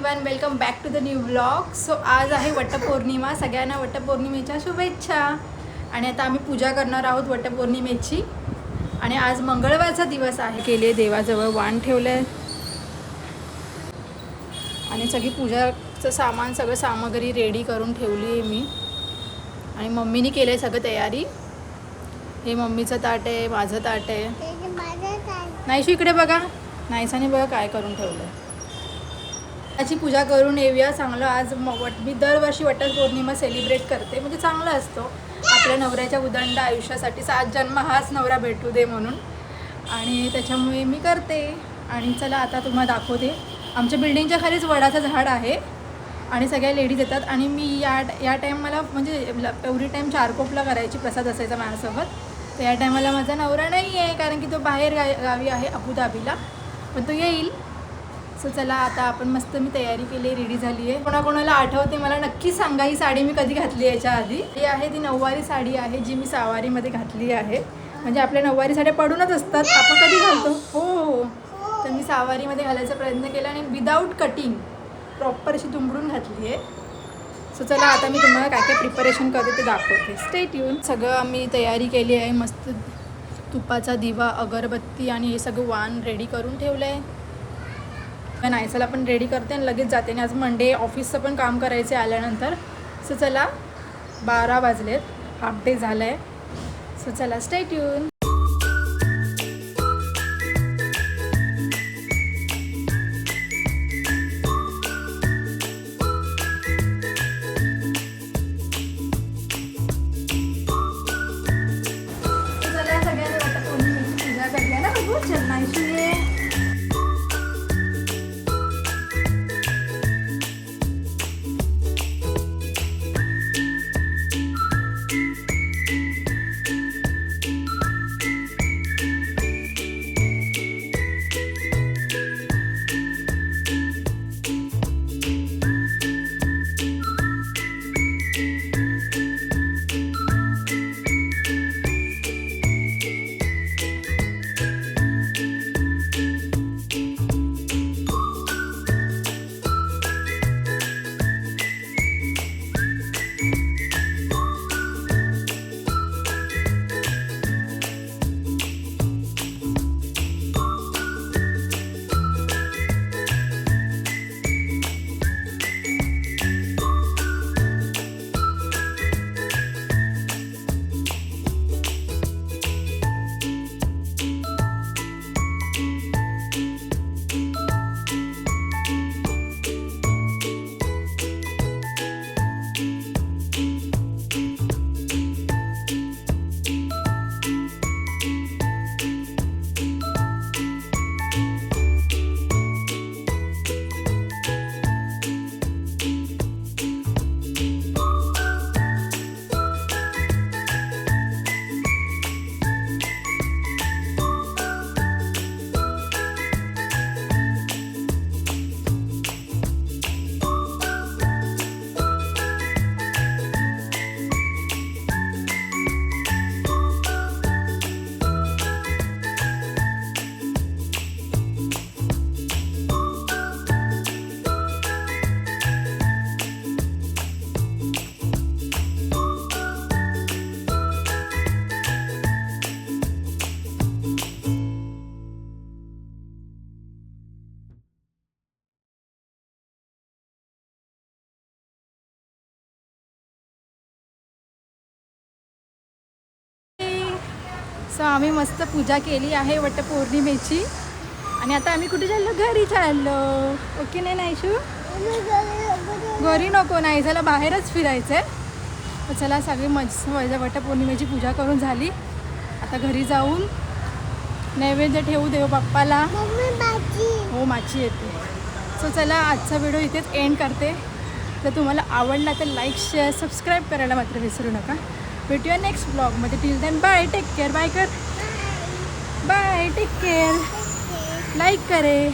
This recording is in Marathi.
Everyone, welcome back to the new blog. So आज आहे वटपौर्णिमा. सगळ्यांना वटपौर्णिमेच्या शुभेच्छा. आणि आता आम्ही पूजा करणार आहोत वटपौर्णिमेची. आणि आज मंगळवारचा दिवस आहे. केले देवाजवळ वाण ठेवलं आहे आणि सगळी पूजाचं सामान सगळं सामग्री रेडी करून ठेवली आहे मी. आणि मम्मीने केलं आहे सगळं तयारी. हे मम्मीचं ताट आहे, माझं ताट आहे. नाहीशी इकडे बघा, नाहीसाने बघा काय करून ठेवलं आहे. त्याची पूजा करून येऊया. चांगलं आज मी दरवर्षी वटपौर्णिमा सेलिब्रेट करते, म्हणजे चांगलं असतो आपल्या नवऱ्याच्या उदंड आयुष्यासाठी. 7 जन्म हाच नवरा भेटू दे म्हणून, आणि त्याच्यामुळे मी करते. आणि चला आता तुम्हाला दाखवते. आमच्या बिल्डिंगच्या खालीच वडाचं झाड आहे आणि सगळ्या लेडीज येतात. आणि मी या टाईम मला म्हणजे एवढी टाईम चारकोपला करायची, प्रसाद असायचा माझ्यासोबत. तर या टायमाला माझा नवरा नाही आहे, कारण की तो बाहेर गावी आहे अबुधाबीला, पण तो येईल. सो चला आता आपण मस्त मी तयारी केली, रेडी झाली आहे. कोणाकोणाला आठवते मला नक्की सांगा ही साडी मी कधी घातली याच्या आधी. ही आहे ती नऊवारी साडी आहे, जी मी सहावारीमध्ये घातली आहे. म्हणजे आपल्या नऊवारी साड्या पडूनच असतात, आपण कधी घालतो. हो, तर मी सहावारीमध्ये घालायचा प्रयत्न केला आणि विदाऊट कटिंग प्रॉपर अशी दुमडून घातली आहे. सो चला आता मी तुम्हाला काय काय प्रिपरेशन करते ते दाखवते. Stay tune. सगळं आम्ही तयारी केली आहे. मस्त तुपाचा दिवा, अगरबत्ती आणि हे सगळं वाण रेडी करून ठेवलं आहे. नायसाला पण रेडी करते आणि लगेच जाते. आणि आज मंडे ऑफिसचं पण काम करायचं आहे आल्यानंतर. सो चला 12 वाजलेत, हाफ डे झालं आहे. सो चला स्टे ट्यून. चला सगळ्यांनी वटपौर्णिमेची पूजा करूया ना. बघू चन्नाईशी आहे. सो आम्ही मस्त पूजा केली आहे वटपौर्णिमेची. आणि आता आम्ही कुठे चाललो? घरी चाललो. ओके नाही नाहीशू? घरी नको, नाही झालं बाहेरच फिरायचं आहे. तर चला सगळी मस्त वटपौर्णिमेची पूजा करून झाली. आता घरी जाऊन नैवेद्य ठेवू देव बाप्पाला. हो, माची येते. सो चला आजचा व्हिडिओ इथेच एंड करते. जर तुम्हाला आवडला तर लाईक, शेअर, सबस्क्राईब करायला मात्र विसरू नका. भेटूया नेक्स्ट ब्लॉगमध्ये. Till then bye, take care. Bye कर, बाय, टेक केअर. लाईक करे.